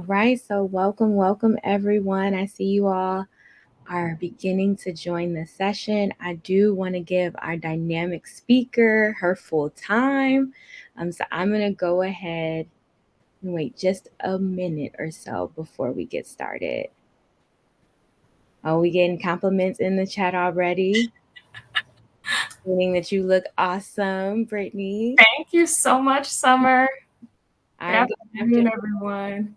right, so welcome everyone. I see you all are beginning to join the session. I do want to give our dynamic speaker her full time. So I'm going to go ahead and wait just a minute or so before we get started. Oh, we getting compliments in the chat already, meaning that you look awesome, Brittany. Thank you so much, Summer. All Good right, afternoon, everyone.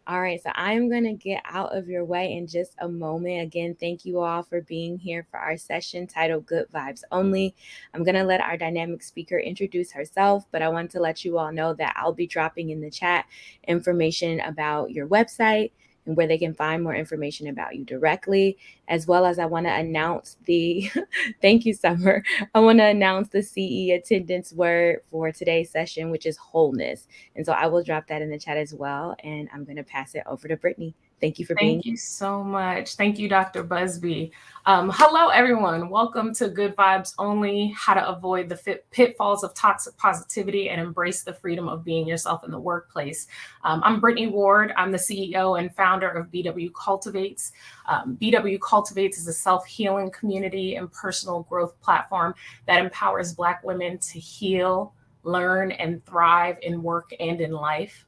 All right, so I'm going to get out of your way in just a moment. Again, thank you all for being here for our session titled Good Vibes Only. I'm going to let our dynamic speaker introduce herself, but I want to let you all know that I'll be dropping in the chat information about your website and where they can find more information about you directly, as well as I want to announce the, thank you, Summer. I want to announce the CE attendance word for today's session, which is wholeness. And so I will drop that in the chat as well. And I'm going to pass it over to Brittany. Thank you for being here. Thank you so much. Thank you, Dr. Busby. Hello, everyone. Welcome to Good Vibes Only, how to avoid the pitfalls of toxic positivity and embrace the freedom of being yourself in the workplace. I'm Brittany Ward. I'm the CEO and founder of BW Cultivates. BW Cultivates is a self-healing community and personal growth platform that empowers Black women to heal, learn, and thrive in work and in life.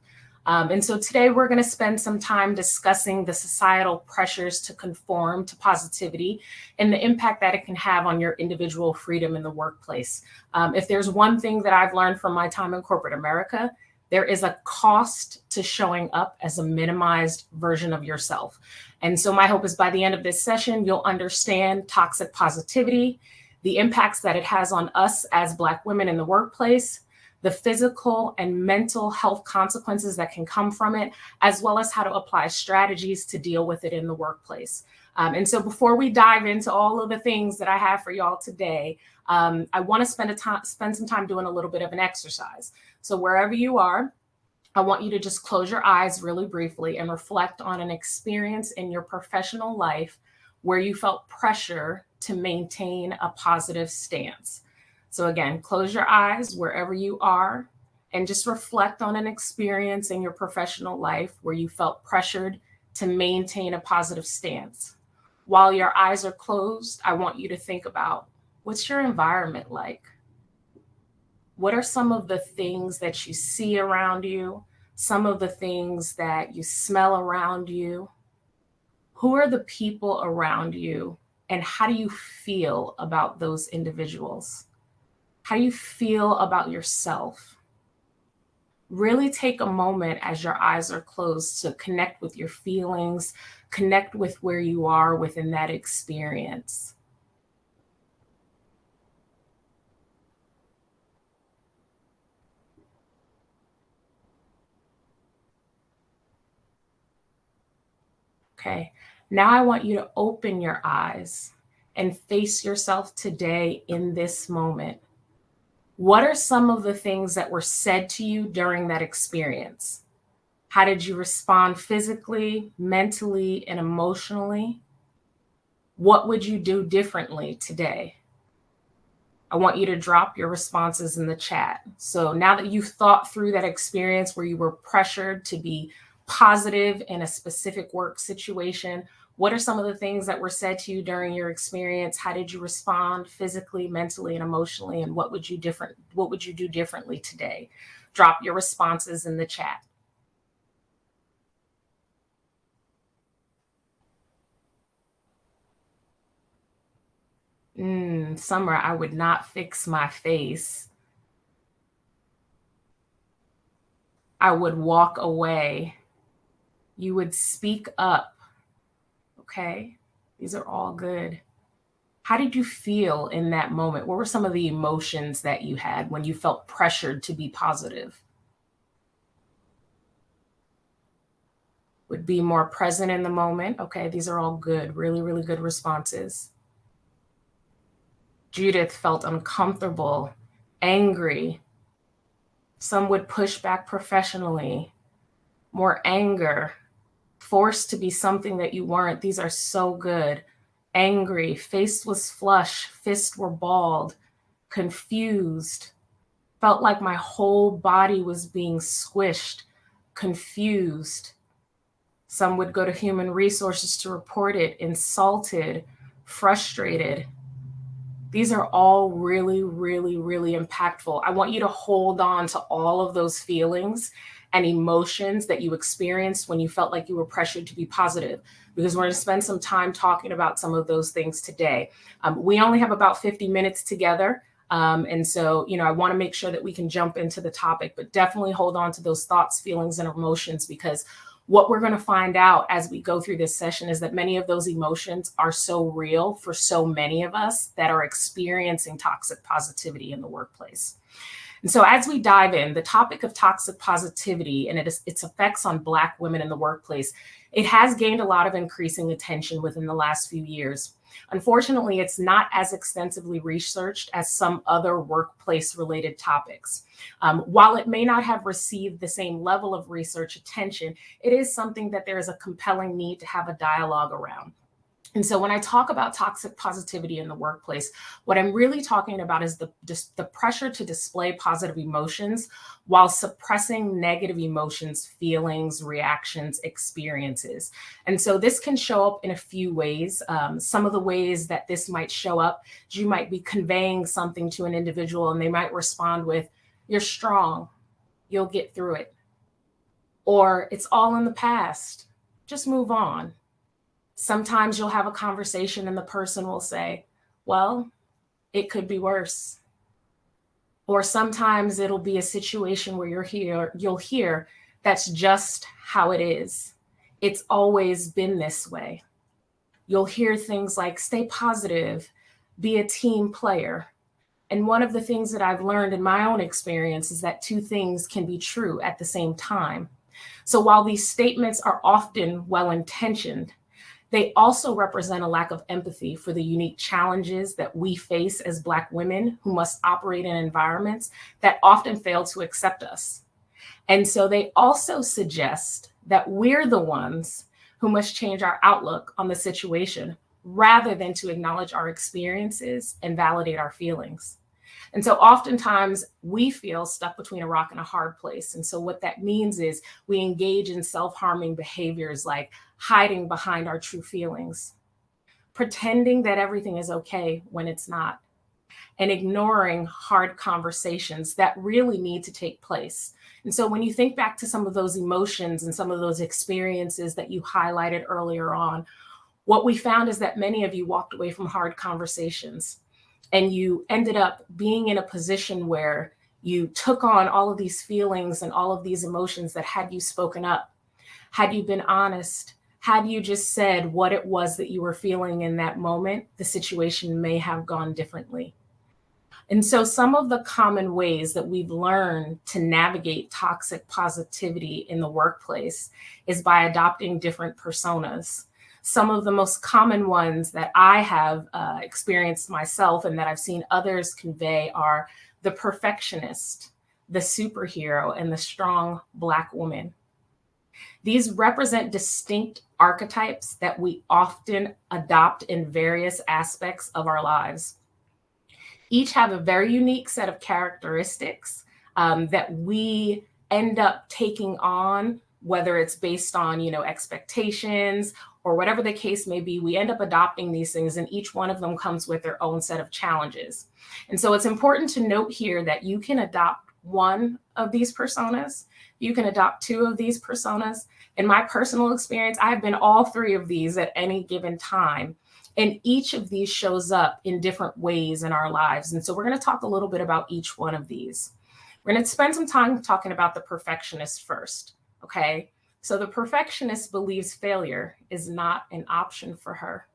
And so today we're going to spend some time discussing the societal pressures to conform to positivity and the impact that it can have on your individual freedom in the workplace. If there's one thing that I've learned from my time in corporate America, there is a cost to showing up as a minimized version of yourself. And so my hope is by the end of this session, you'll understand toxic positivity, the impacts that it has on us as Black women in the workplace, the physical and mental health consequences that can come from it, as well as how to apply strategies to deal with it in the workplace. And so before we dive into all of the things that I have for y'all today, I want to spend some time doing a little bit of an exercise. So wherever you are, I want you to just close your eyes really briefly and reflect on an experience in your professional life where you felt pressure to maintain a positive stance. So again, close your eyes wherever you are and just reflect on an experience in your professional life where you felt pressured to maintain a positive stance. While your eyes are closed, I want you to think about, what's your environment like? What are some of the things that you see around you? Some of the things that you smell around you? Who are the people around you? And how do you feel about those individuals? How do you feel about yourself? Really take a moment as your eyes are closed to connect with your feelings, connect with where you are within that experience. Okay, now I want you to open your eyes and face yourself today in this moment. What are some of the things that were said to you during that experience? How did you respond physically, mentally, and emotionally? What would you do differently today? I want you to drop your responses in the chat. So now that you've thought through that experience where you were pressured to be positive in a specific work situation, what are some of the things that were said to you during your experience? How did you respond physically, mentally, and emotionally? And what would you do differently today? Drop your responses in the chat. Summer, I would not fix my face. I would walk away. You would speak up. Okay, these are all good. How did you feel in that moment? What were some of the emotions that you had when you felt pressured to be positive? Would be more present in the moment. Okay, these are all good, really, really good responses. Judith felt uncomfortable, angry. Some would push back professionally, more anger, forced to be something that you weren't. These are so good. Angry, face was flush, fists were balled, confused, felt like my whole body was being squished, confused, Some would go to human resources to report it, insulted, frustrated. These are all really, really, really impactful. I want you to hold on to all of those feelings and emotions that you experienced when you felt like you were pressured to be positive, because we're going to spend some time talking about some of those things today. We only have about 50 minutes together. And so, I want to make sure that we can jump into the topic, but definitely hold on to those thoughts, feelings, and emotions, because what we're going to find out as we go through this session is that many of those emotions are so real for so many of us that are experiencing toxic positivity in the workplace. And so as we dive in, the topic of toxic positivity and its effects on Black women in the workplace, it has gained a lot of increasing attention within the last few years. Unfortunately, it's not as extensively researched as some other workplace-related topics. While it may not have received the same level of research attention, it is something that there is a compelling need to have a dialogue around. And so when I talk about toxic positivity in the workplace, what I'm really talking about is the pressure to display positive emotions while suppressing negative emotions, feelings, reactions, experiences. And so this can show up in a few ways. Some of the ways that this might show up, you might be conveying something to an individual and they might respond with, "You're strong, you'll get through it." Or, "It's all in the past, just move on." Sometimes you'll have a conversation and the person will say, "Well, it could be worse." Or sometimes it'll be a situation where you'll hear, "That's just how it is. It's always been this way." You'll hear things like, "Stay positive, be a team player." And one of the things that I've learned in my own experience is that two things can be true at the same time. So while these statements are often well-intentioned, they also represent a lack of empathy for the unique challenges that we face as Black women who must operate in environments that often fail to accept us. And so they also suggest that we're the ones who must change our outlook on the situation rather than to acknowledge our experiences and validate our feelings. And so oftentimes we feel stuck between a rock and a hard place. And so what that means is we engage in self-harming behaviors like hiding behind our true feelings, pretending that everything is okay when it's not, and ignoring hard conversations that really need to take place. And so when you think back to some of those emotions and some of those experiences that you highlighted earlier on, what we found is that many of you walked away from hard conversations and you ended up being in a position where you took on all of these feelings and all of these emotions that had you spoken up, had you been honest, had you just said what it was that you were feeling in that moment, the situation may have gone differently. And so some of the common ways that we've learned to navigate toxic positivity in the workplace is by adopting different personas. Some of the most common ones that I have experienced myself and that I've seen others convey are the perfectionist, the superhero, and the strong Black woman. These represent distinct archetypes that we often adopt in various aspects of our lives. Each have a very unique set of characteristics that we end up taking on, whether it's based on, expectations or whatever the case may be. We end up adopting these things, and each one of them comes with their own set of challenges. And so it's important to note here that you can adopt one of these personas, you can adopt two of these personas. In my personal experience, I've been all three of these at any given time. And each of these shows up in different ways in our lives. And so we're going to talk a little bit about each one of these. We're going to spend some time talking about the perfectionist first, okay? So the perfectionist believes failure is not an option for her.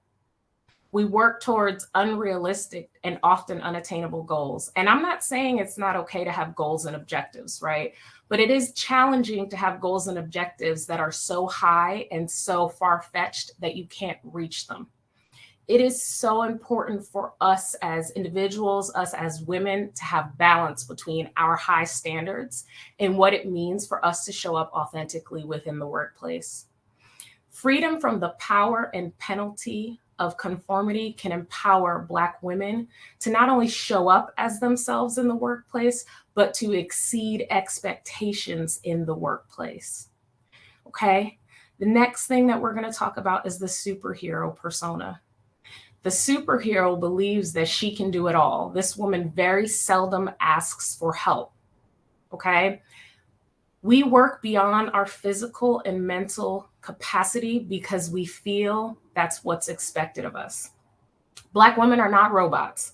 We work towards unrealistic and often unattainable goals. And I'm not saying it's not okay to have goals and objectives, right? But it is challenging to have goals and objectives that are so high and so far-fetched that you can't reach them. It is so important for us as individuals, us as women, to have balance between our high standards and what it means for us to show up authentically within the workplace. Freedom from the power and penalty of conformity can empower Black women to not only show up as themselves in the workplace, but to exceed expectations in the workplace. Okay? The next thing that we're going to talk about is the superhero persona. The superhero believes that she can do it all. This woman very seldom asks for help. Okay? We work beyond our physical and mental capacity because we feel that's what's expected of us. Black women are not robots.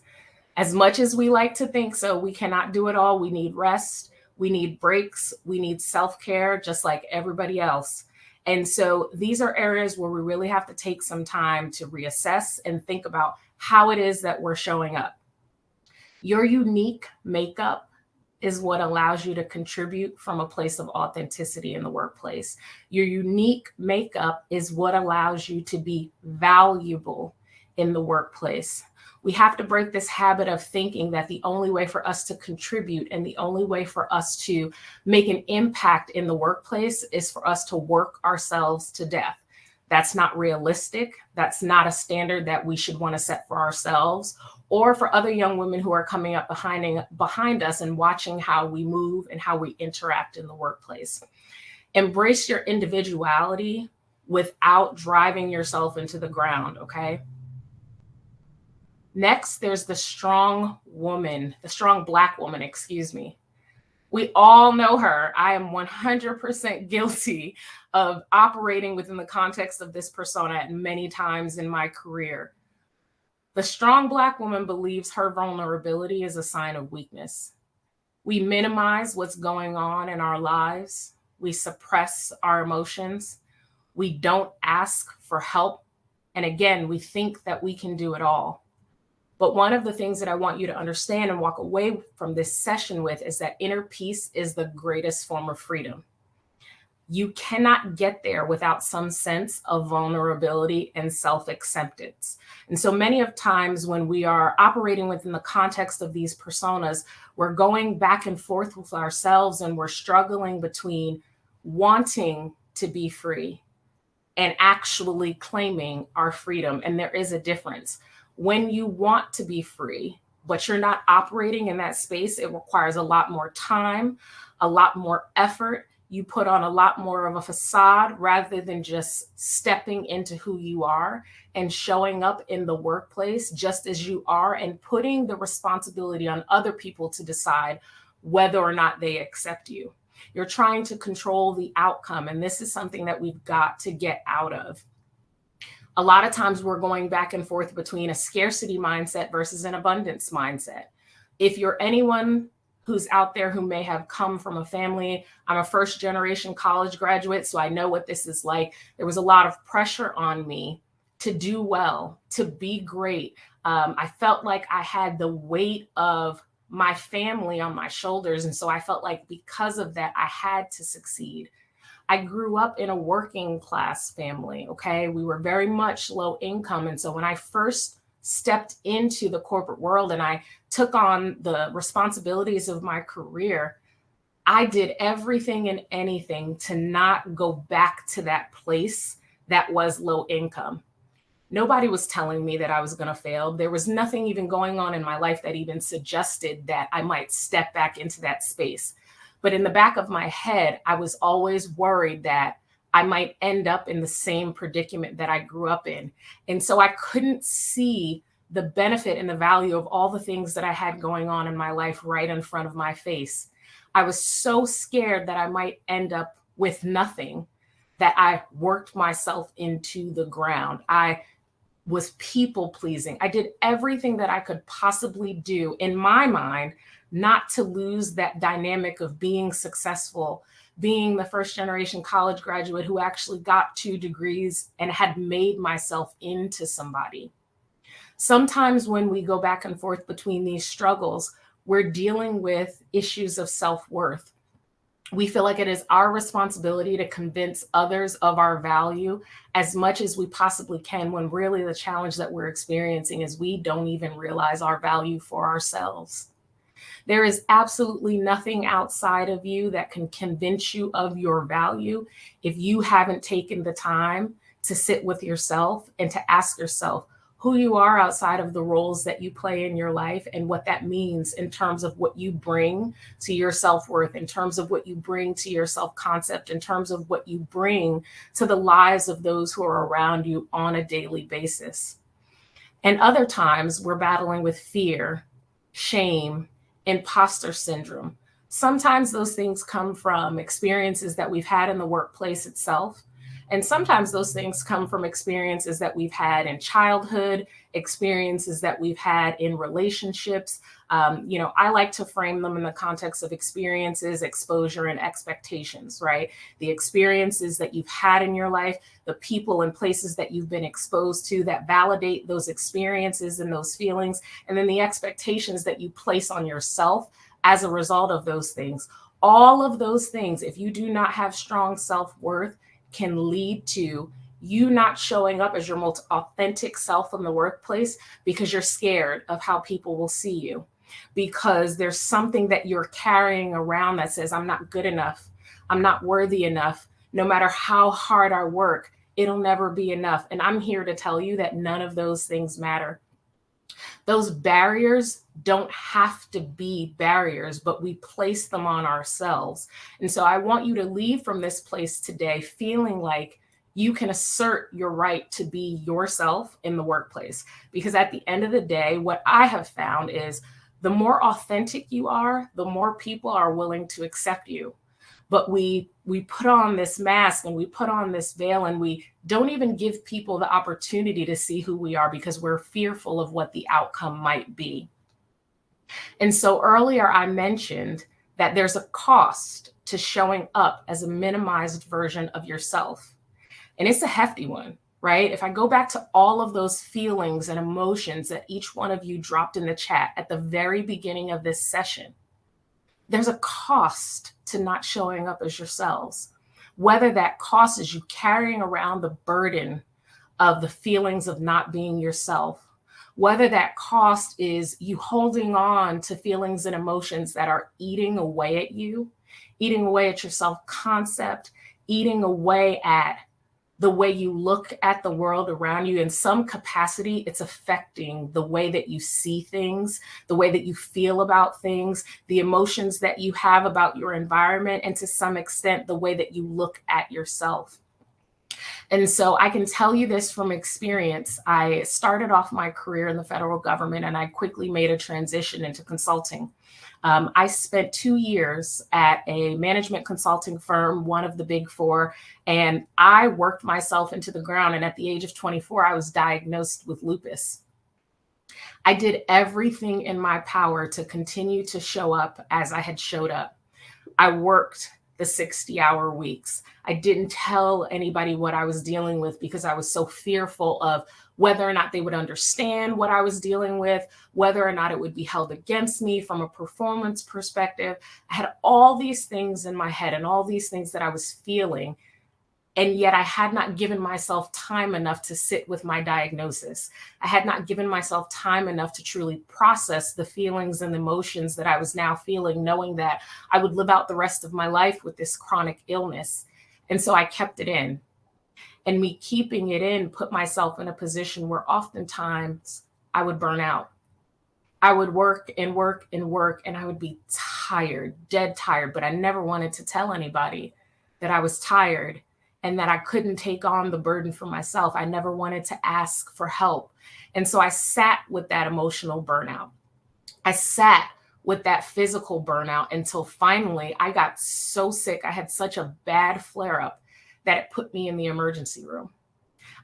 As much as we like to think so, we cannot do it all. We need rest. We need breaks. We need self-care, just like everybody else. And so these are areas where we really have to take some time to reassess and think about how it is that we're showing up. Your unique makeup is what allows you to contribute from a place of authenticity in the workplace. Your unique makeup is what allows you to be valuable in the workplace. We have to break this habit of thinking that the only way for us to contribute and the only way for us to make an impact in the workplace is for us to work ourselves to death. That's not realistic. That's not a standard that we should want to set for ourselves or for other young women who are coming up behind us and watching how we move and how we interact in the workplace. Embrace your individuality without driving yourself into the ground, okay? Next, there's the strong woman, the strong Black woman, excuse me. We all know her. I am 100% guilty of operating within the context of this persona at many times in my career. The strong Black woman believes her vulnerability is a sign of weakness. We minimize what's going on in our lives. We suppress our emotions. We don't ask for help. And again, we think that we can do it all. But one of the things that I want you to understand and walk away from this session with is that inner peace is the greatest form of freedom. You cannot get there without some sense of vulnerability and self-acceptance. And so many of times when we are operating within the context of these personas, we're going back and forth with ourselves and we're struggling between wanting to be free and actually claiming our freedom. And there is a difference. When you want to be free, but you're not operating in that space, it requires a lot more time, a lot more effort. You put on a lot more of a facade rather than just stepping into who you are and showing up in the workplace just as you are and putting the responsibility on other people to decide whether or not they accept you. You're trying to control the outcome, and this is something that we've got to get out of. A lot of times we're going back and forth between a scarcity mindset versus an abundance mindset. If you're anyone who's out there who may have come from a family, I'm a first generation college graduate, so I know what this is like. There was a lot of pressure on me to do well, to be great. I felt like I had the weight of my family on my shoulders. And so I felt like because of that, I had to succeed. I grew up in a working class family, okay? We were very much low income. And so when I first stepped into the corporate world and I took on the responsibilities of my career, I did everything and anything to not go back to that place that was low income. Nobody was telling me that I was going to fail. There was nothing even going on in my life that even suggested that I might step back into that space. But in the back of my head, I was always worried that I might end up in the same predicament that I grew up in. And so I couldn't see the benefit and the value of all the things that I had going on in my life right in front of my face. I was so scared that I might end up with nothing that I worked myself into the ground. I was people pleasing. I did everything that I could possibly do in my mind not to lose that dynamic of being successful, being the first generation college graduate who actually got 2 degrees and had made myself into somebody. Sometimes when we go back and forth between these struggles, we're dealing with issues of self-worth. We feel like it is our responsibility to convince others of our value as much as we possibly can, when really the challenge that we're experiencing is we don't even realize our value for ourselves. There is absolutely nothing outside of you that can convince you of your value if you haven't taken the time to sit with yourself and to ask yourself, who you are outside of the roles that you play in your life and what that means in terms of what you bring to your self-worth, in terms of what you bring to your self-concept, in terms of what you bring to the lives of those who are around you on a daily basis. And other times we're battling with fear, shame, imposter syndrome. Sometimes those things come from experiences that we've had in the workplace itself. And sometimes those things come from experiences that we've had in childhood, experiences that we've had in relationships. I like to frame them in the context of experiences, exposure, and expectations, right? The experiences that you've had in your life, the people and places that you've been exposed to that validate those experiences and those feelings, and then the expectations that you place on yourself as a result of those things. All of those things, if you do not have strong self-worth, can lead to you not showing up as your most authentic self in the workplace because you're scared of how people will see you, because there's something that you're carrying around that says, I'm not good enough, I'm not worthy enough, no matter how hard I work, it'll never be enough. And I'm here to tell you that none of those things matter. Those barriers don't have to be barriers, but we place them on ourselves. And so I want you to leave from this place today feeling like you can assert your right to be yourself in the workplace. Because at the end of the day, what I have found is the more authentic you are, the more people are willing to accept you. But we put on this mask and we put on this veil, and we don't even give people the opportunity to see who we are because we're fearful of what the outcome might be. And so earlier I mentioned that there's a cost to showing up as a minimized version of yourself. And it's a hefty one, right? If I go back to all of those feelings and emotions that each one of you dropped in the chat at the very beginning of this session, there's a cost to not showing up as yourselves. Whether that cost is you carrying around the burden of the feelings of not being yourself, whether that cost is you holding on to feelings and emotions that are eating away at you, eating away at your self-concept, eating away at the way you look at the world around you. In some capacity, it's affecting the way that you see things, the way that you feel about things, the emotions that you have about your environment, and to some extent, the way that you look at yourself. And so I can tell you this from experience. I started off my career in the federal government, and I quickly made a transition into consulting. I spent 2 years at a management consulting firm, one of the big four, and I worked myself into the ground. And at the age of 24, I was diagnosed with lupus. I did everything in my power to continue to show up as I had showed up. I worked the 60-hour weeks. I didn't tell anybody what I was dealing with because I was so fearful of whether or not they would understand what I was dealing with, whether or not it would be held against me from a performance perspective. I had all these things in my head and all these things that I was feeling. And yet I had not given myself time enough to sit with my diagnosis. I had not given myself time enough to truly process the feelings and emotions that I was now feeling, knowing that I would live out the rest of my life with this chronic illness. And so I kept it in. And me keeping it in put myself in a position where oftentimes I would burn out. I would work and work and work, and I would be tired, dead tired, but I never wanted to tell anybody that I was tired and that I couldn't take on the burden for myself. I never wanted to ask for help. And so I sat with that emotional burnout. I sat with that physical burnout until finally I got so sick. I had such a bad flare up that it put me in the emergency room.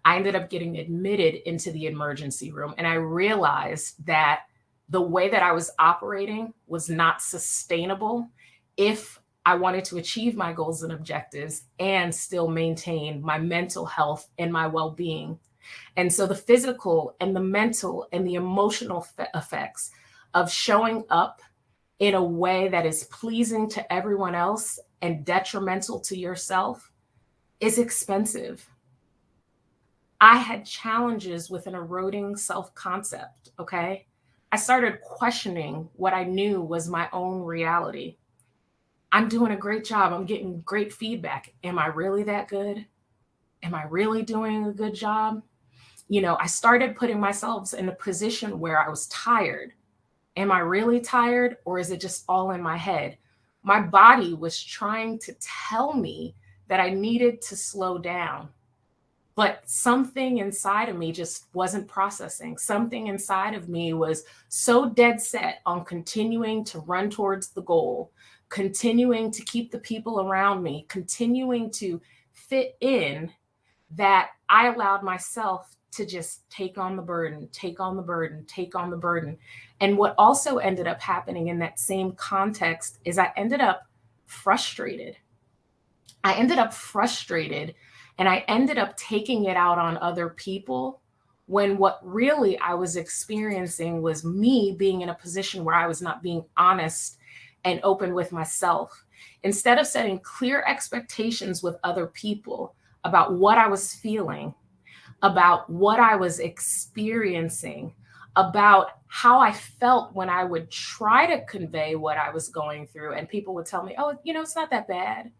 I ended up getting admitted into the emergency room, and I realized that the way that I was operating was not sustainable if I wanted to achieve my goals and objectives and still maintain my mental health and my well-being. And so the physical and the mental and the emotional effects of showing up in a way that is pleasing to everyone else and detrimental to yourself is expensive. I had challenges with an eroding self-concept, okay? I started questioning what I knew was my own reality. I'm doing a great job. I'm getting great feedback. Am I really that good? Am I really doing a good job? I started putting myself in a position where I was tired. Am I really tired, or is it just all in my head? My body was trying to tell me that I needed to slow down, but something inside of me just wasn't processing. Something inside of me was so dead set on continuing to run towards the goal, continuing to keep the people around me, continuing to fit in, that I allowed myself to just take on the burden, take on the burden, take on the burden. And what also ended up happening in that same context is I ended up frustrated. I ended up frustrated and I ended up taking it out on other people, when what really I was experiencing was me being in a position where I was not being honest and open with myself. Instead of setting clear expectations with other people about what I was feeling, about what I was experiencing, about how I felt when I would try to convey what I was going through, and people would tell me, oh, it's not that bad.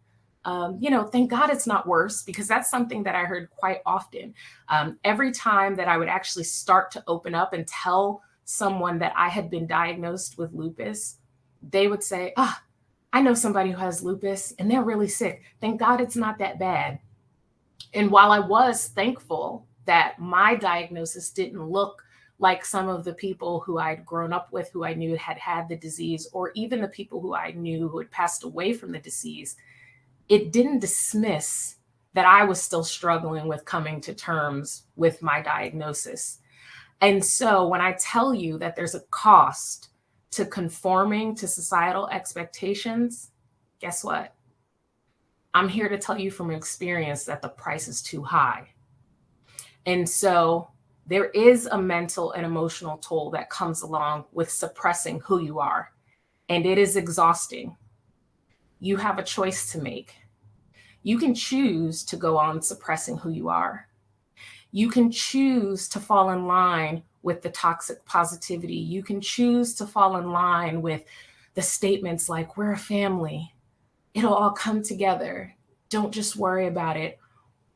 Thank God it's not worse, because that's something that I heard quite often. Every time that I would actually start to open up and tell someone that I had been diagnosed with lupus, they would say, I know somebody who has lupus and they're really sick. Thank God it's not that bad. And while I was thankful that my diagnosis didn't look like some of the people who I'd grown up with, who I knew had had the disease, or even the people who I knew who had passed away from the disease, it didn't dismiss that I was still struggling with coming to terms with my diagnosis. And so when I tell you that there's a cost to conforming to societal expectations, guess what? I'm here to tell you from experience that the price is too high. And so there is a mental and emotional toll that comes along with suppressing who you are. And it is exhausting. You have a choice to make. You can choose to go on suppressing who you are. You can choose to fall in line with the toxic positivity. You can choose to fall in line with the statements like, we're a family. It'll all come together. Don't just worry about it.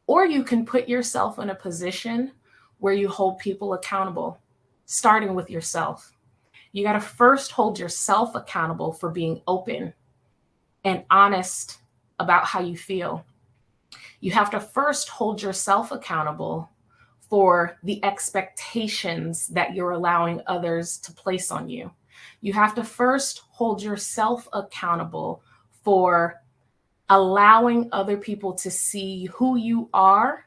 Or you can put yourself in a position where you hold people accountable, starting with yourself. You got to first hold yourself accountable for being open and honest about how you feel. You have to first hold yourself accountable for the expectations that you're allowing others to place on you. You have to first hold yourself accountable for allowing other people to see who you are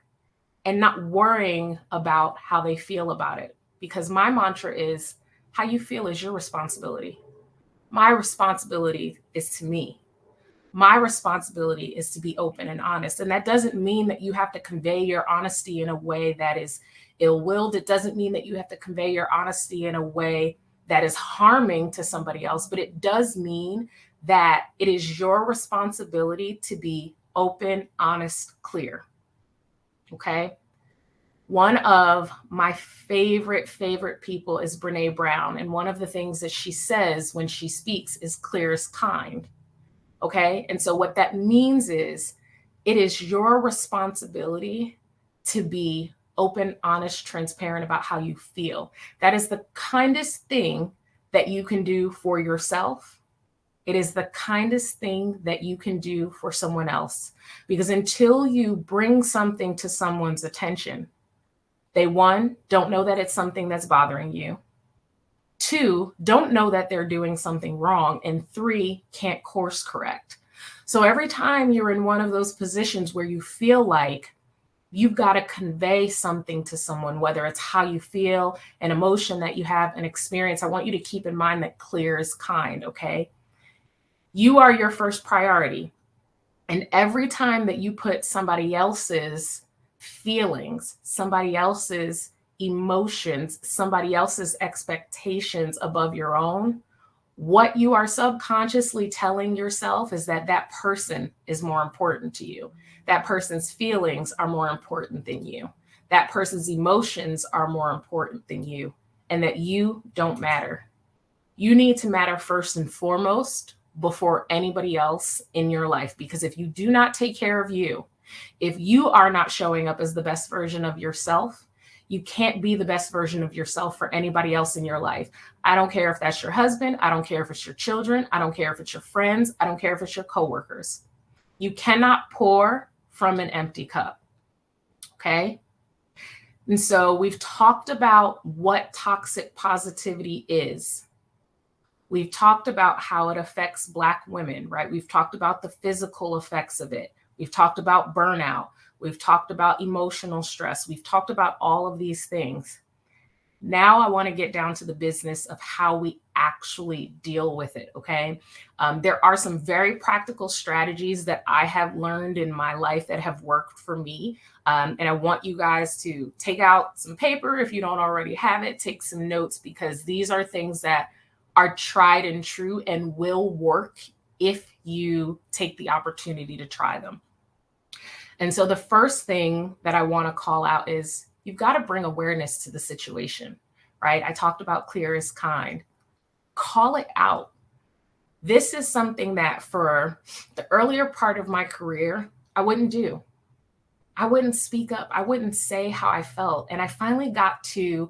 and not worrying about how they feel about it. Because my mantra is, how you feel is your responsibility. My responsibility is to me. My responsibility is to be open and honest. And that doesn't mean that you have to convey your honesty in a way that is ill-willed. It doesn't mean that you have to convey your honesty in a way that is harming to somebody else, but it does mean that it is your responsibility to be open, honest, clear. Okay? One of my favorite people is Brené Brown. And one of the things that she says when she speaks is clear as kind. Okay? And so what that means is it is your responsibility to be open, honest, transparent about how you feel. That is the kindest thing that you can do for yourself. It is the kindest thing that you can do for someone else. Because until you bring something to someone's attention, they, one, don't know that it's something that's bothering you. Two, don't know that they're doing something wrong. And three, can't course correct. So every time you're in one of those positions where you feel like you've got to convey something to someone, whether it's how you feel, an emotion that you have, an experience, I want you to keep in mind that clear is kind, okay? You are your first priority. And every time that you put somebody else's feelings, somebody else's emotions, somebody else's expectations above your own, what you are subconsciously telling yourself is that that person is more important to you. That person's feelings are more important than you. That person's emotions are more important than you, and that you don't matter. You need to matter first and foremost before anybody else in your life. Because if you do not take care of you, if you are not showing up as the best version of yourself, You can't be the best version of yourself for anybody else in your life. I don't care if that's your husband. I don't care if it's your children. I don't care if it's your friends. I don't care if it's your coworkers. You cannot pour from an empty cup. Okay? And so we've talked about what toxic positivity is. We've talked about how it affects Black women, right? We've talked about the physical effects of it. We've talked about burnout. We've talked about emotional stress. We've talked about all of these things. Now I want to get down to the business of how we actually deal with it, okay? There are some very practical strategies that I have learned in my life that have worked for me. And I want you guys to take out some paper if you don't already have it, take some notes, because these are things that are tried and true and will work if you take the opportunity to try them. And so the first thing that I want to call out is you've got to bring awareness to the situation, right? I talked about clear is kind. Call it out. This is something that for the earlier part of my career, I wouldn't do. I wouldn't speak up. I wouldn't say how I felt. And I finally got to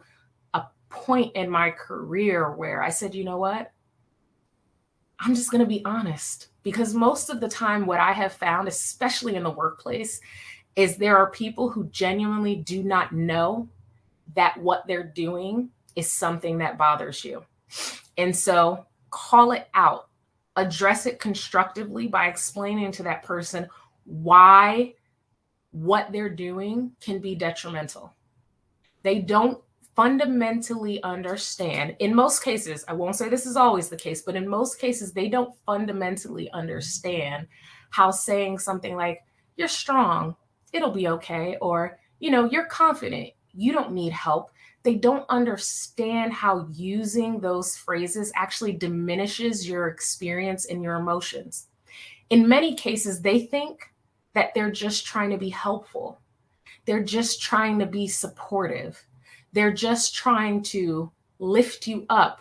a point in my career where I said, you know what? I'm just going to be honest, because most of the time what I have found, especially in the workplace, is there are people who genuinely do not know that what they're doing is something that bothers you. And so call it out, address it constructively by explaining to that person why what they're doing can be detrimental. They don't fundamentally understand. In most cases, I won't say this is always the case, but in most cases, they don't fundamentally understand how saying something like, you're strong, it'll be okay, or, you're confident, you don't need help. They don't understand how using those phrases actually diminishes your experience and your emotions. In many cases, they think that they're just trying to be helpful. They're just trying to be supportive. They're just trying to lift you up,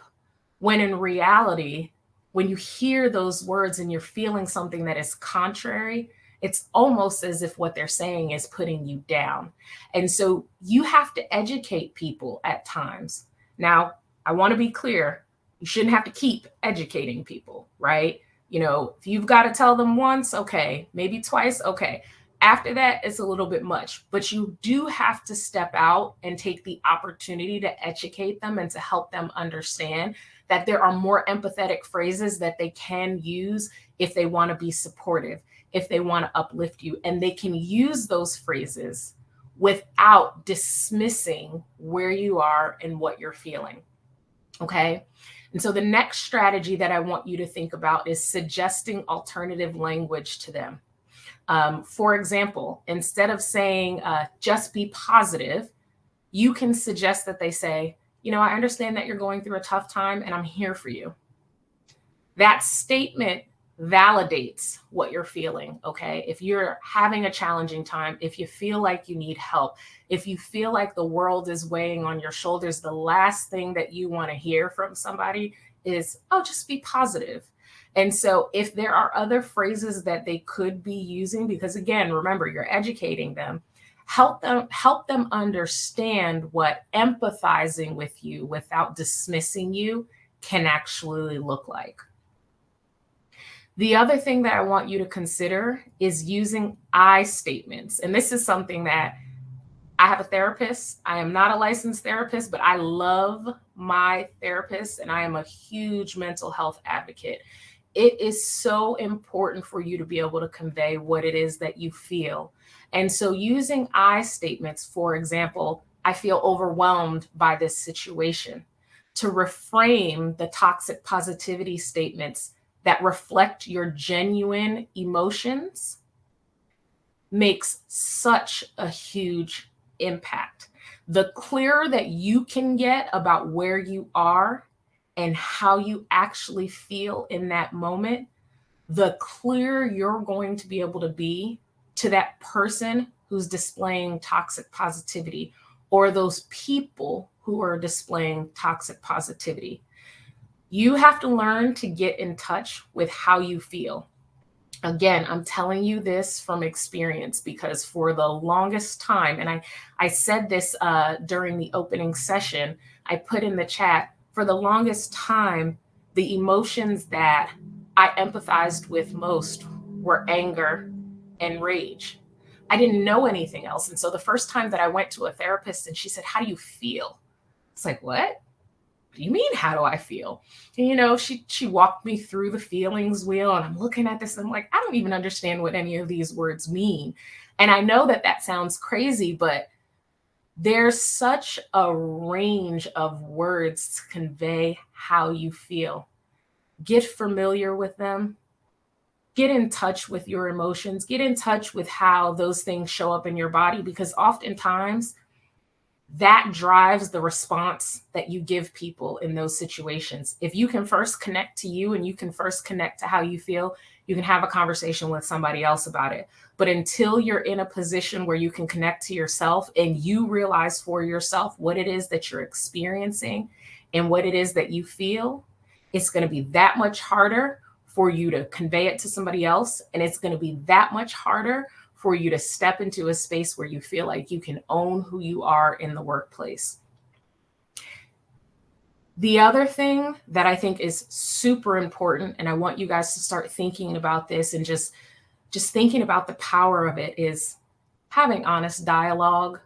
when in reality, when you hear those words and you're feeling something that is contrary, it's almost as if what they're saying is putting you down. And so you have to educate people at times. Now, I want to be clear, you shouldn't have to keep educating people, right? If you've got to tell them once, okay, maybe twice, okay. After that, it's a little bit much, but you do have to step out and take the opportunity to educate them and to help them understand that there are more empathetic phrases that they can use if they want to be supportive, if they want to uplift you, and they can use those phrases without dismissing where you are and what you're feeling. Okay. And so the next strategy that I want you to think about is suggesting alternative language to them. For example, instead of saying, just be positive, you can suggest that they say, I understand that you're going through a tough time and I'm here for you. That statement validates what you're feeling, okay? If you're having a challenging time, if you feel like you need help, if you feel like the world is weighing on your shoulders, the last thing that you want to hear from somebody is, oh, just be positive. And so if there are other phrases that they could be using, because again, remember, you're educating them, help them understand what empathizing with you without dismissing you can actually look like. The other thing that I want you to consider is using I statements. And this is something that I have a therapist. I am not a licensed therapist, but I love my therapist and I am a huge mental health advocate. It is so important for you to be able to convey what it is that you feel. And so using I statements, for example, I feel overwhelmed by this situation, to reframe the toxic positivity statements that reflect your genuine emotions makes such a huge impact. The clearer that you can get about where you are and how you actually feel in that moment, the clearer you're going to be able to be to that person who's displaying toxic positivity or those people who are displaying toxic positivity. You have to learn to get in touch with how you feel. Again, I'm telling you this from experience, because for the longest time, and I said this during the opening session, I put in the chat, for the longest time, the emotions that I empathized with most were anger and rage. I didn't know anything else. And so the first time that I went to a therapist and she said, "How do you feel?" It's like, what? What do you mean, how do I feel? And, she walked me through the feelings wheel, and I'm looking at this and I'm like, I don't even understand what any of these words mean. And I know that that sounds crazy, but there's such a range of words to convey how you feel. Get familiar with them. Get in touch with your emotions. Get in touch with how those things show up in your body, because oftentimes that drives the response that you give people in those situations. If you can first connect to you and you can first connect to how you feel, you can have a conversation with somebody else about it. But until you're in a position where you can connect to yourself and you realize for yourself what it is that you're experiencing and what it is that you feel, it's going to be that much harder for you to convey it to somebody else. And it's going to be that much harder for you to step into a space where you feel like you can own who you are in the workplace. The other thing that I think is super important, and I want you guys to start thinking about this and just thinking about the power of it, is having honest dialogue.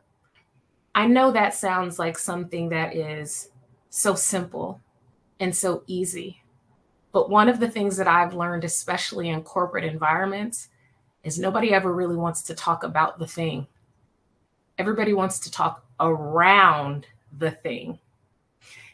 I know that sounds like something that is so simple and so easy, but one of the things that I've learned, especially in corporate environments, is nobody ever really wants to talk about the thing. Everybody wants to talk around the thing.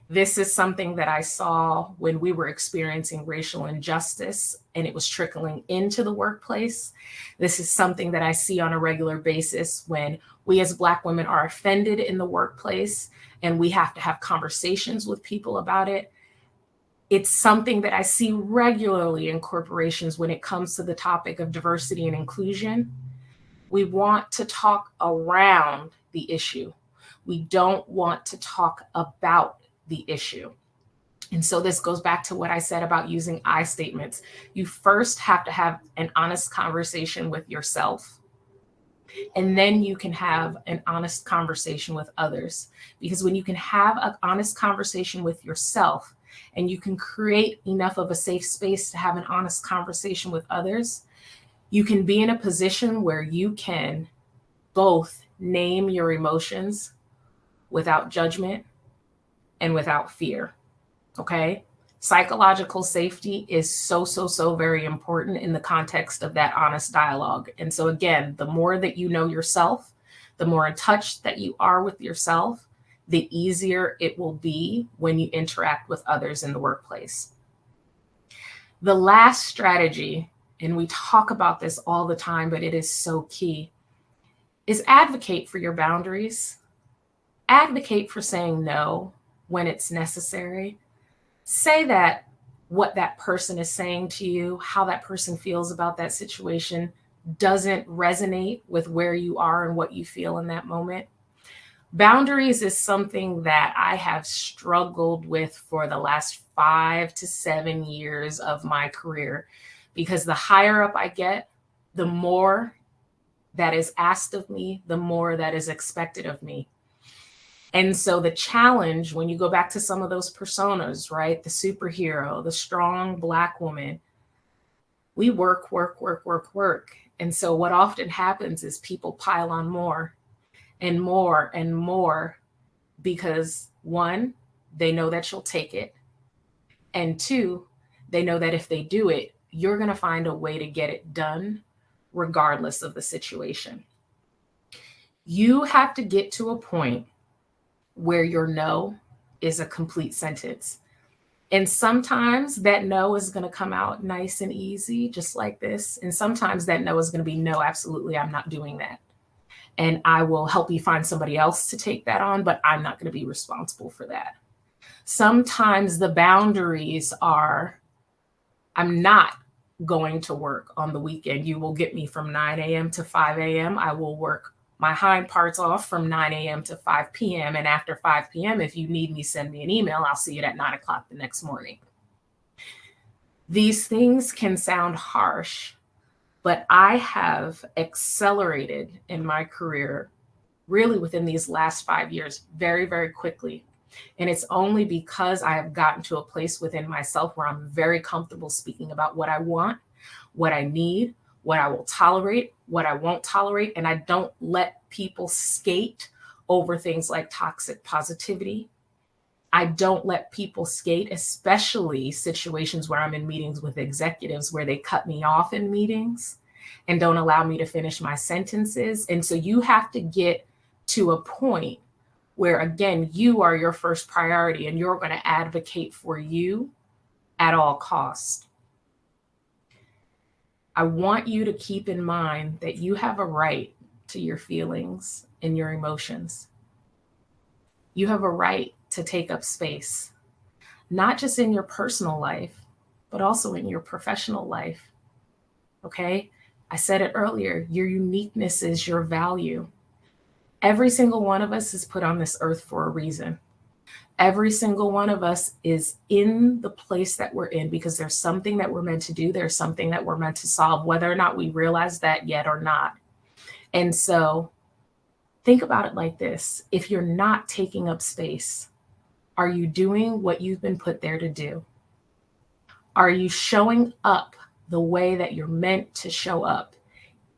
This is something that I saw when we were experiencing racial injustice and it was trickling into the workplace. This is something that I see on a regular basis when we as Black women are offended in the workplace and we have to have conversations with people about it. It's something that I see regularly in corporations when it comes to the topic of diversity and inclusion. We want to talk around the issue. We don't want to talk about the issue. And so this goes back to what I said about using I statements. You first have to have an honest conversation with yourself, and then you can have an honest conversation with others. Because when you can have an honest conversation with yourself, and you can create enough of a safe space to have an honest conversation with others, you can be in a position where you can both name your emotions without judgment and without fear. Okay? Psychological safety is so very important in the context of that honest dialogue. And so again, the more that you know yourself, the more in touch that you are with yourself, the easier it will be when you interact with others in the workplace. The last strategy, and we talk about this all the time, but it is so key, is advocate for your boundaries. Advocate for saying no when it's necessary. Say that what that person is saying to you, how that person feels about that situation, doesn't resonate with where you are and what you feel in that moment. Boundaries is something that I have struggled with for the last 5 to 7 years of my career, because the higher up I get, the more that is asked of me, the more that is expected of me. And so the challenge, when you go back to some of those personas, right? The superhero, the strong Black woman, we work. And so what often happens is people pile on more and more and more, because one, they know that you'll take it. And two, they know that if they do it, you're going to find a way to get it done regardless of the situation. You have to get to a point where your no is a complete sentence. And sometimes that no is going to come out nice and easy, just like this. And sometimes that no is going to be, no, absolutely, I'm not doing that. And I will help you find somebody else to take that on, but I'm not going to be responsible for that. Sometimes the boundaries are, I'm not going to work on the weekend. You will get me from 9 a.m. to 5 a.m. I will work my hind parts off from 9 a.m. to 5 p.m. And after 5 p.m., if you need me, send me an email. I'll see it at 9 o'clock the next morning. These things can sound harsh, But I have accelerated in my career really within these last 5 years very, very quickly. And it's only because I have gotten to a place within myself where I'm very comfortable speaking about what I want, what I need, what I will tolerate, what I won't tolerate. And I don't let people skate over things like toxic positivity. I don't let people skate, especially situations where I'm in meetings with executives where they cut me off in meetings and don't allow me to finish my sentences. And so you have to get to a point where, again, you are your first priority and you're going to advocate for you at all costs. I want you to keep in mind that you have a right to your feelings and your emotions. You have a right to take up space, not just in your personal life, but also in your professional life. Okay? I said it earlier, your uniqueness is your value. Every single one of us is put on this earth for a reason. Every single one of us is in the place that we're in because there's something that we're meant to do. There's something that we're meant to solve, whether or not we realize that yet or not. And so think about it like this. If you're not taking up space, are you doing what you've been put there to do? Are you showing up the way that you're meant to show up?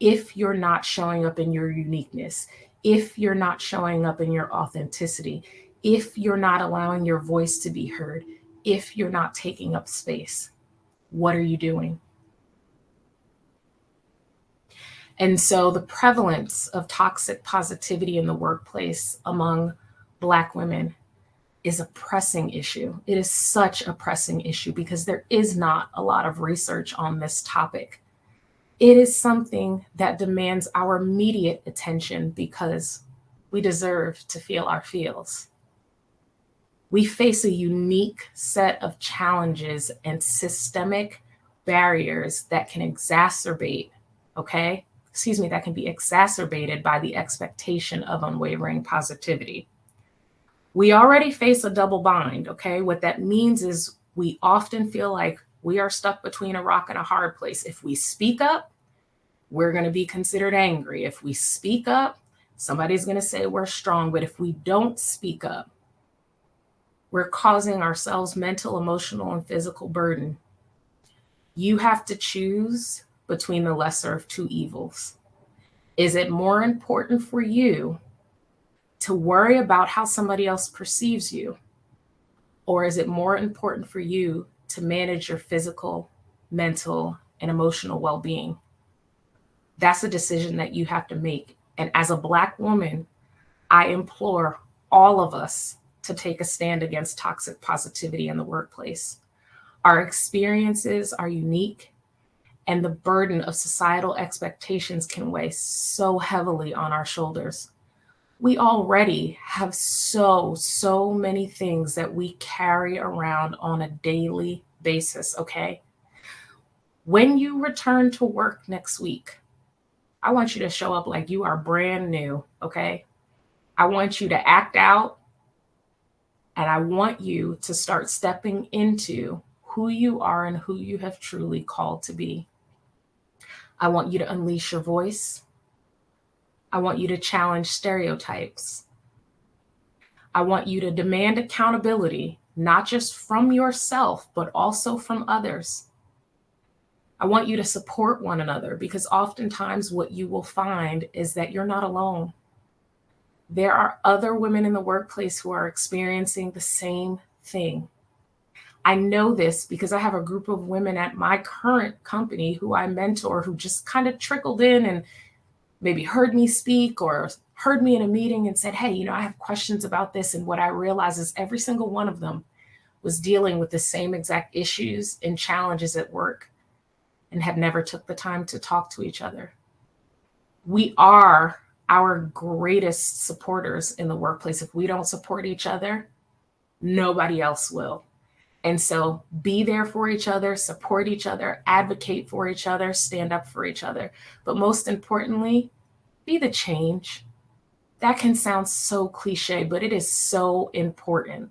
If you're not showing up in your uniqueness, if you're not showing up in your authenticity, if you're not allowing your voice to be heard, if you're not taking up space, what are you doing? And so the prevalence of toxic positivity in the workplace among Black women is a pressing issue. It is such a pressing issue because there is not a lot of research on this topic. It is something that demands our immediate attention because we deserve to feel our feels. We face a unique set of challenges and systemic barriers that can exacerbate, that can be exacerbated by the expectation of unwavering positivity. We already face a double bind, okay? What that means is we often feel like we are stuck between a rock and a hard place. If we speak up, we're going to be considered angry. If we speak up, somebody's going to say we're strong. But if we don't speak up, we're causing ourselves mental, emotional, and physical burden. You have to choose between the lesser of two evils. Is it more important for you to worry about how somebody else perceives you? Or is it more important for you to manage your physical, mental, and emotional well-being? That's a decision that you have to make. And as a Black woman, I implore all of us to take a stand against toxic positivity in the workplace. Our experiences are unique, and the burden of societal expectations can weigh so heavily on our shoulders. We already have so many things that we carry around on a daily basis, okay? When you return to work next week, I want you to show up like you are brand new, okay? I want you to act out, and I want you to start stepping into who you are and who you have truly called to be. I want you to unleash your voice. I want you to challenge stereotypes. I want you to demand accountability, not just from yourself, but also from others. I want you to support one another because oftentimes what you will find is that you're not alone. There are other women in the workplace who are experiencing the same thing. I know this because I have a group of women at my current company who I mentor who just kind of trickled in and maybe heard me speak or heard me in a meeting and said, hey, I have questions about this. And what I realized is every single one of them was dealing with the same exact issues and challenges at work and had never took the time to talk to each other. We are our greatest supporters in the workplace. If we don't support each other, nobody else will. And so be there for each other, support each other, advocate for each other, stand up for each other. But most importantly, be the change. That can sound so cliche, but it is so important.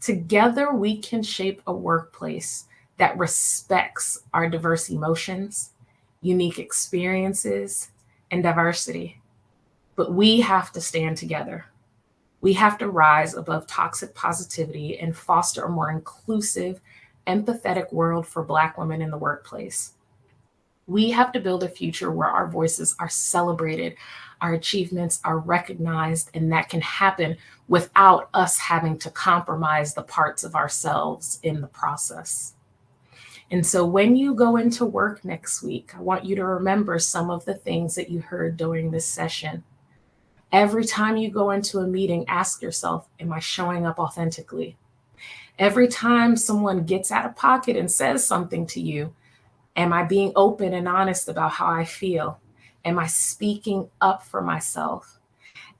Together, we can shape a workplace that respects our diverse emotions unique experiences, and diversity. But we have to stand together. We have to rise above toxic positivity and foster a more inclusive, empathetic world for Black women in the workplace. We have to build a future where our voices are celebrated, our achievements are recognized, and that can happen without us having to compromise the parts of ourselves in the process. And so when you go into work next week, I want you to remember some of the things that you heard during this session. Every time you go into a meeting, ask yourself, am I showing up authentically? Every time someone gets out of pocket and says something to you, am I being open and honest about how I feel? Am I speaking up for myself?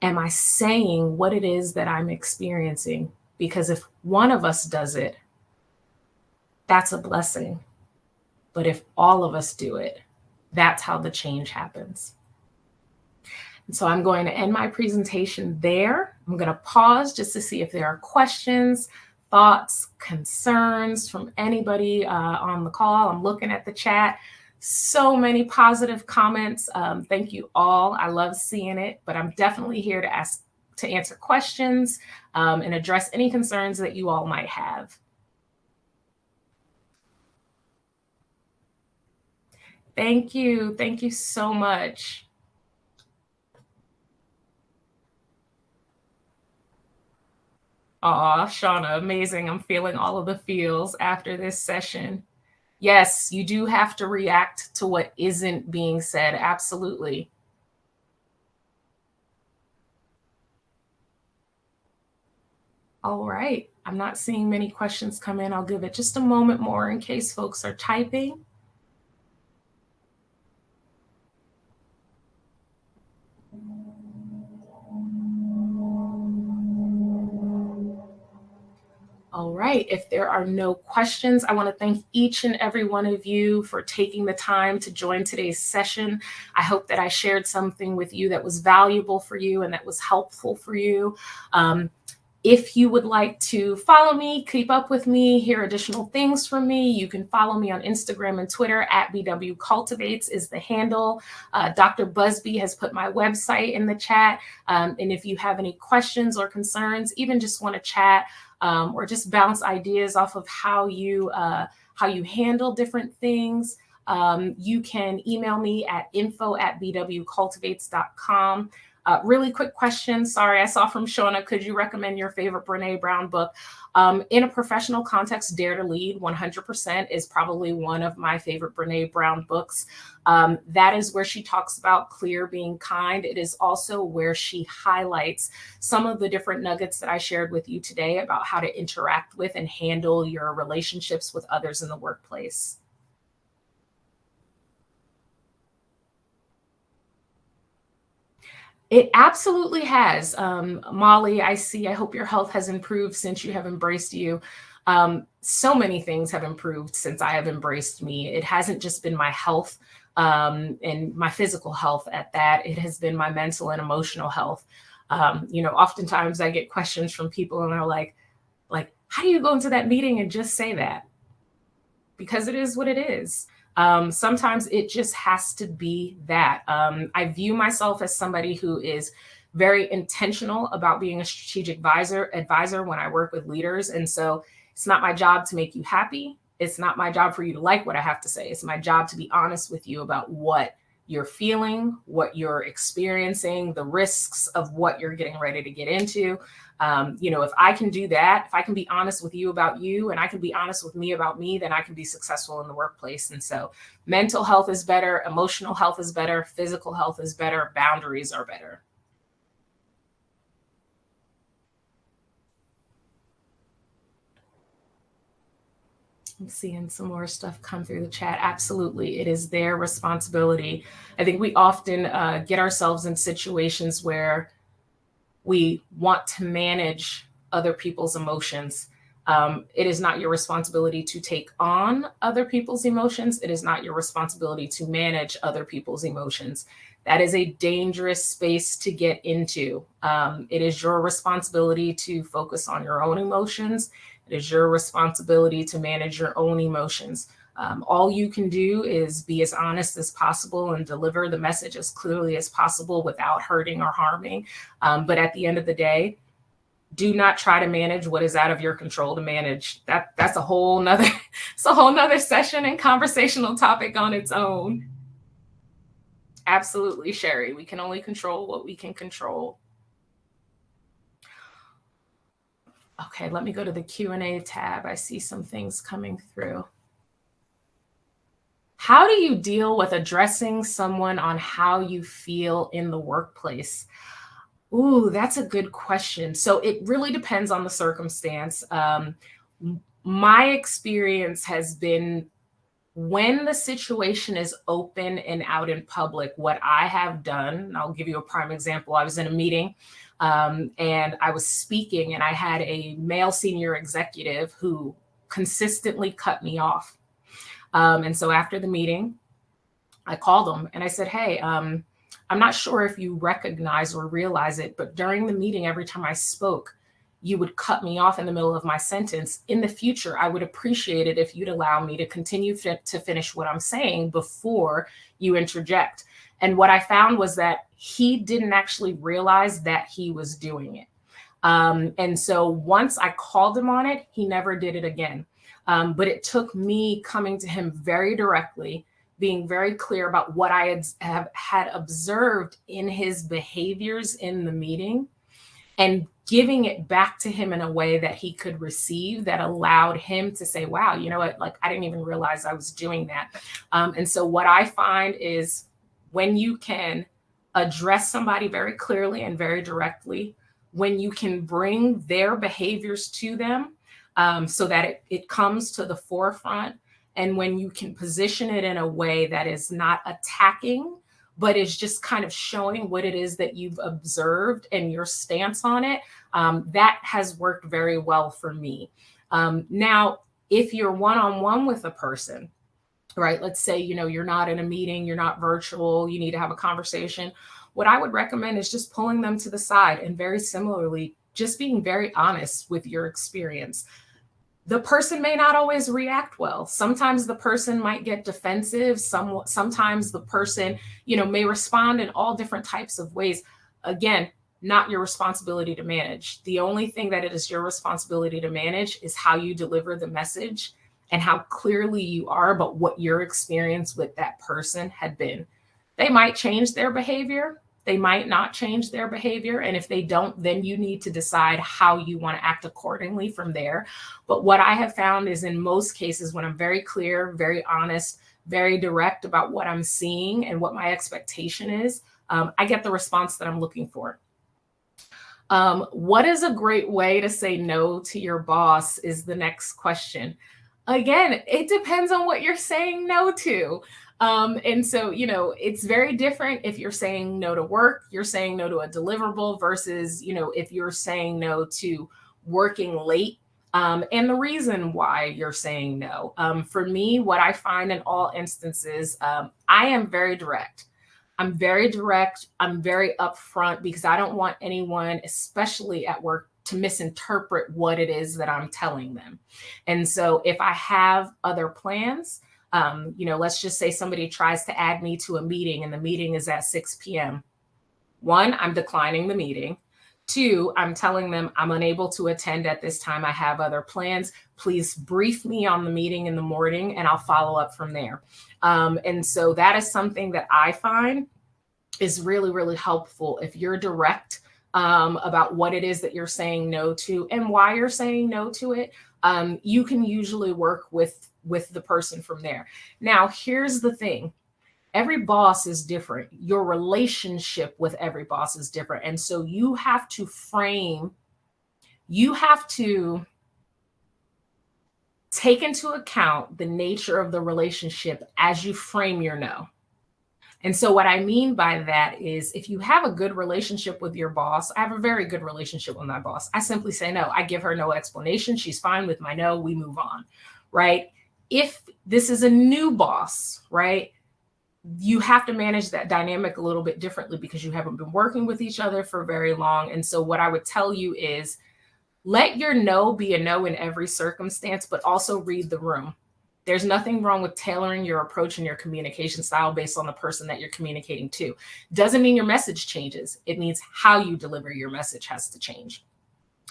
Am I saying what it is that I'm experiencing? Because if one of us does it, that's a blessing. But if all of us do it, that's how the change happens. And so I'm going to end my presentation there. I'm going to pause just to see if there are questions, thoughts, concerns from anybody on the call. I'm looking at the chat. So many positive comments. Thank you all. I love seeing it, but I'm definitely here to answer questions and address any concerns that you all might have. Thank you. Thank you so much. Aw, Shauna, amazing. I'm feeling all of the feels after this session. Yes, you do have to react to what isn't being said. Absolutely. All right. I'm not seeing many questions come in. I'll give it just a moment more in case folks are typing. All right, if there are no questions, I want to thank each and every one of you for taking the time to join today's session. I hope that I shared something with you that was valuable for you and that was helpful for you. If you would like to follow me, keep up with me, hear additional things from me, you can follow me on Instagram and Twitter at BW Cultivates is the handle. Dr. Busby has put my website in the chat. And if you have any questions or concerns, even just want to chat, or just bounce ideas off of how you handle different things, you can email me at info@bwcultivates.com. Really quick question. Sorry, I saw from Shauna, could you recommend your favorite Brené Brown book? In a professional context, Dare to Lead 100% is probably one of my favorite Brené Brown books. That is where she talks about clear being kind. It is also where she highlights some of the different nuggets that I shared with you today about how to interact with and handle your relationships with others in the workplace. It absolutely has. Molly, I see. I hope your health has improved since you have embraced you. So many things have improved since I have embraced me. It hasn't just been my health and my physical health at that. It has been my mental and emotional health. Oftentimes I get questions from people and they're like, how do you go into that meeting and just say that? Because it is what it is. Sometimes it just has to be that. I view myself as somebody who is very intentional about being a strategic advisor when I work with leaders. And so it's not my job to make you happy. It's not my job for you to like what I have to say. It's my job to be honest with you about what you're feeling, what you're experiencing, the risks of what you're getting ready to get into. If I can do that, if I can be honest with you about you and I can be honest with me about me, then I can be successful in the workplace. And so mental health is better, emotional health is better, physical health is better, boundaries are better. I'm seeing some more stuff come through the chat. Absolutely. It is their responsibility. I think we often get ourselves in situations where we want to manage other people's emotions. It is not your responsibility to take on other people's emotions. It is not your responsibility to manage other people's emotions. That is a dangerous space to get into. It is your responsibility to focus on your own emotions. It is your responsibility to manage your own emotions. All you can do is be as honest as possible and deliver the message as clearly as possible without hurting or harming. But at the end of the day, do not try to manage what is out of your control to manage. That's a whole nother, it's a whole nother session and conversational topic on its own. Absolutely, Sherry. We can only control what we can control. Okay, let me go to the Q&A tab. I see some things coming through. How do you deal with addressing someone on how you feel in the workplace? Ooh, that's a good question. So it really depends on the circumstance. My experience has been when the situation is open and out in public, what I have done, and I'll give you a prime example. I was in a meeting and I was speaking, and I had a male senior executive who consistently cut me off. And so after the meeting, I called him and I said, hey, I'm not sure if you recognize or realize it, but during the meeting, every time I spoke, you would cut me off in the middle of my sentence. In the future, I would appreciate it if you'd allow me to continue to finish what I'm saying before you interject. And what I found was that he didn't actually realize that he was doing it. And so once I called him on it, he never did it again. But it took me coming to him very directly, being very clear about what I had observed in his behaviors in the meeting, and giving it back to him in a way that he could receive, that allowed him to say, wow, you know what, like, I didn't even realize I was doing that. And so what I find is when you can address somebody very clearly and very directly, when you can bring their behaviors to them so that it comes to the forefront, and when you can position it in a way that is not attacking, but is just kind of showing what it is that you've observed and your stance on it, that has worked very well for me. Now, if you're one-on-one with a person, right, let's say, you know, you're not in a meeting, you're not virtual, you need to have a conversation, what I would recommend is just pulling them to the side and very similarly, just being very honest with your experience. The person may not always react well. Sometimes the person might get defensive. Sometimes the person, you know, may respond in all different types of ways. Again, not your responsibility to manage. The only thing that it is your responsibility to manage is how you deliver the message and how clearly you are about what your experience with that person had been. They might change their behavior. They might not change their behavior. And if they don't, then you need to decide how you want to act accordingly from there. But what I have found is in most cases, when I'm very clear, very honest, very direct about what I'm seeing and what my expectation is, I get the response that I'm looking for. What is a great way to say no to your boss is the next question. Again, it depends on what you're saying no to. And so, you know, it's very different if you're saying no to work, you're saying no to a deliverable versus, you know, if you're saying no to working late. And the reason why you're saying no. For me, what I find in all instances, I am very direct. I'm very direct. I'm very upfront because I don't want anyone, especially at work, to misinterpret what it is that I'm telling them. And so if I have other plans, you know, let's just say somebody tries to add me to a meeting and the meeting is at 6 p.m. One, I'm declining the meeting. Two, I'm telling them I'm unable to attend at this time. I have other plans. Please brief me on the meeting in the morning and I'll follow up from there. And so that is something that I find is really, really helpful. If you're direct about what it is that you're saying no to and why you're saying no to it, you can usually work with the person from there. Now, here's the thing. Every boss is different. Your relationship with every boss is different. And so you have to take into account the nature of the relationship as you frame your no. And so what I mean by that is if you have a good relationship with your boss, I have a very good relationship with my boss. I simply say no. I give her no explanation. She's fine with my no. We move on, right? If this is a new boss, right, you have to manage that dynamic a little bit differently because you haven't been working with each other for very long. And so what I would tell you is let your no be a no in every circumstance, but also read the room. There's nothing wrong with tailoring your approach and your communication style based on the person that you're communicating to. Doesn't mean your message changes. It means how you deliver your message has to change.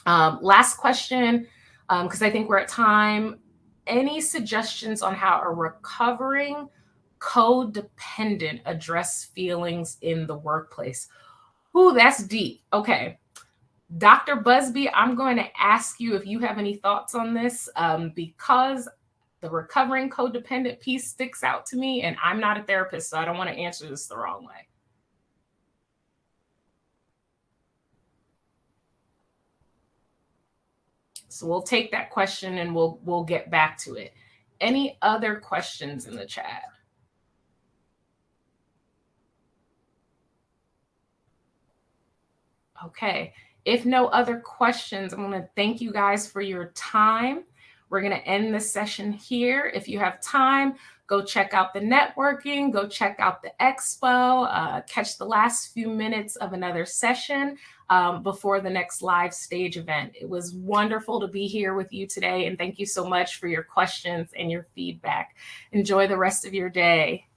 Last question, because I think we're at time. Any suggestions on how a recovering codependent address feelings in the workplace? Ooh, that's deep. Okay. Dr. Busby, I'm going to ask you if you have any thoughts on this, because the recovering codependent piece sticks out to me, and I'm not a therapist, so I don't want to answer this the wrong way. So we'll take that question and we'll get back to it. Any other questions in the chat? Okay. If no other questions, I'm going to thank you guys for your time. We're going to end this session here. If you have time, go check out the networking, go check out the expo, catch the last few minutes of another session before the next live stage event. It was wonderful to be here with you today, and thank you so much for your questions and your feedback. Enjoy the rest of your day.